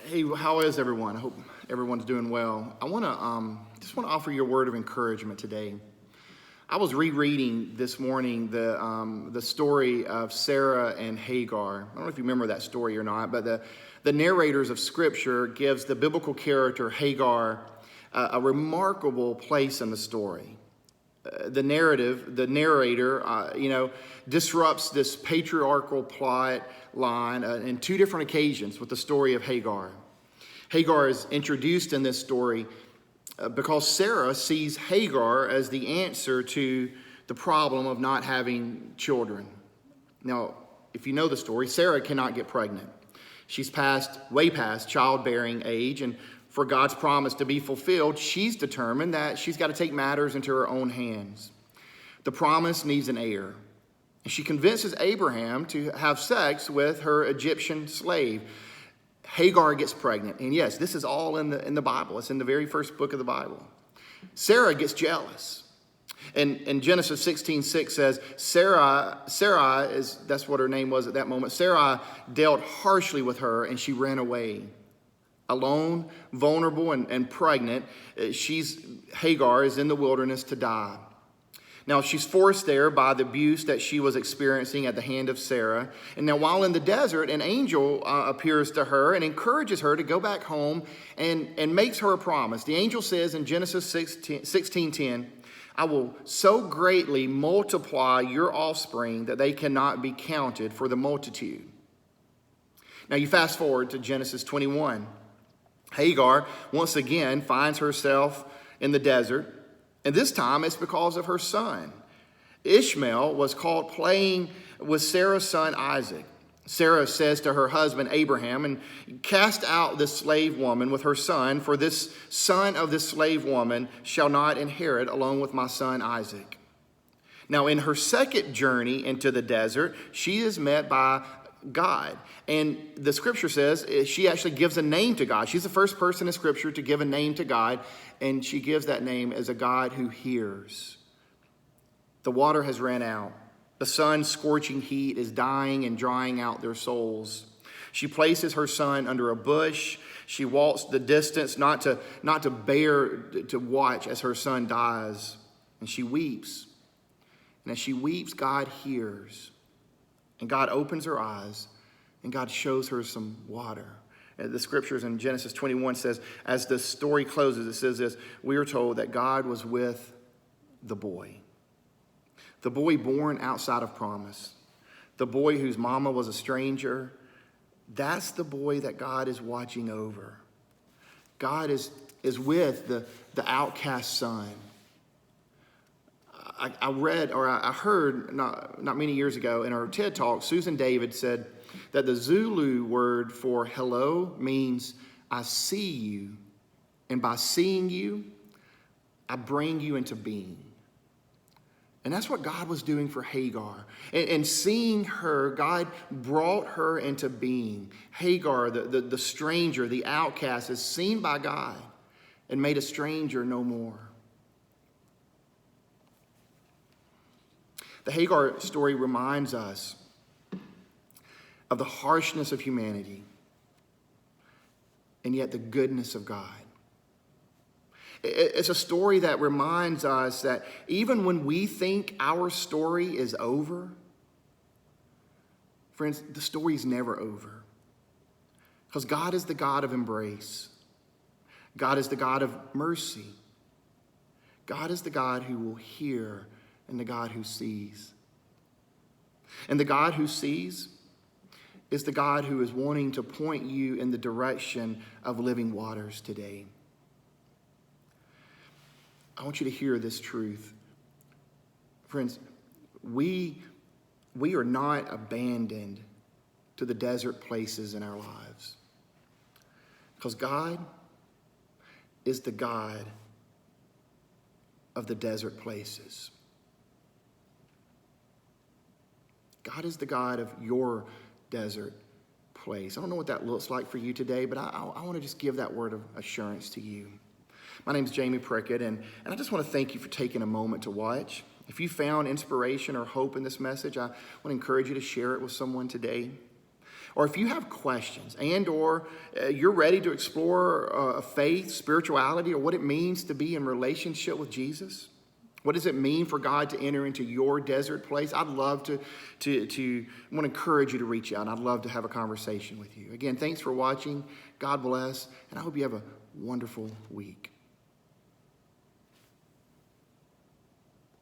Hey, how is everyone? I hope everyone's doing well. I want to just want to offer you a word of encouragement today. I was rereading this morning the story of Sarah and Hagar. I don't know if you remember that story or not, but the narrators of Scripture gives the biblical character Hagar a remarkable place in the story. The narrator, disrupts this patriarchal plot line in two different occasions with the story of Hagar. Hagar is introduced in this story because Sarah sees Hagar as the answer to the problem of not having children. Now, if you know the story, Sarah cannot get pregnant. She's way past childbearing age, and for God's promise to be fulfilled, she's determined that she's got to take matters into her own hands. The promise needs an heir. And she convinces Abraham to have sex with her Egyptian slave. Hagar gets pregnant. And yes, this is all in the Bible. It's in the very first book of the Bible. Sarah gets jealous. And Genesis 16:6 says, Sarah that's what her name was at that moment. Sarah dealt harshly with her and she ran away. Alone, vulnerable, and pregnant, Hagar is in the wilderness to die. Now, she's forced there by the abuse that she was experiencing at the hand of Sarah. And now, while in the desert, an angel appears to her and encourages her to go back home and makes her a promise. The angel says in Genesis 16:10, I will so greatly multiply your offspring that they cannot be counted for the multitude. Now, you fast forward to Genesis 21. Hagar, once again, finds herself in the desert, and this time it's because of her son. Ishmael was caught playing with Sarah's son Isaac. Sarah says to her husband Abraham, and cast out this slave woman with her son, for this son of this slave woman shall not inherit along with my son Isaac. Now, in her second journey into the desert, she is met by God. And the scripture says she actually gives a name to God. She's the first person in scripture to give a name to God, and she gives that name as a God who hears. The water has ran out. The sun's scorching heat is dying and drying out their souls. She places her son under a bush. She walks the distance not to bear to watch as her son dies. And she weeps. And as she weeps, God hears. And God opens her eyes, and God shows her some water. The scriptures in Genesis 21 says, as the story closes, it says this, we are told that God was with the boy. The boy born outside of promise. The boy whose mama was a stranger. That's the boy that God is watching over. God is with the outcast son. I heard not many years ago in our TED Talk, Susan David said that the Zulu word for hello means I see you, and by seeing you, I bring you into being. And that's what God was doing for Hagar. And seeing her, God brought her into being. Hagar, the stranger, the outcast, is seen by God and made a stranger no more. The Hagar story reminds us of the harshness of humanity and yet the goodness of God. It's a story that reminds us that even when we think our story is over, friends, the story is never over. Because God is the God of embrace. God is the God of mercy. God is the God who will hear and the God who sees. And the God who sees is the God who is wanting to point you in the direction of living waters today. I want you to hear this truth. Friends, we are not abandoned to the desert places in our lives. Because God is the God of the desert places. God is the God of your desert place. I don't know what that looks like for you today, but I want to just give that word of assurance to you. My name is Jamey Prickett, and I just want to thank you for taking a moment to watch. If you found inspiration or hope in this message, I want to encourage you to share it with someone today. or if you have questions and or you're ready to explore faith, spirituality, or what it means to be in relationship with Jesus, what does it mean for God to enter into your desert place? I'd love to I want to encourage you to reach out. I'd love to have a conversation with you. Again, thanks for watching. God bless, and I hope you have a wonderful week.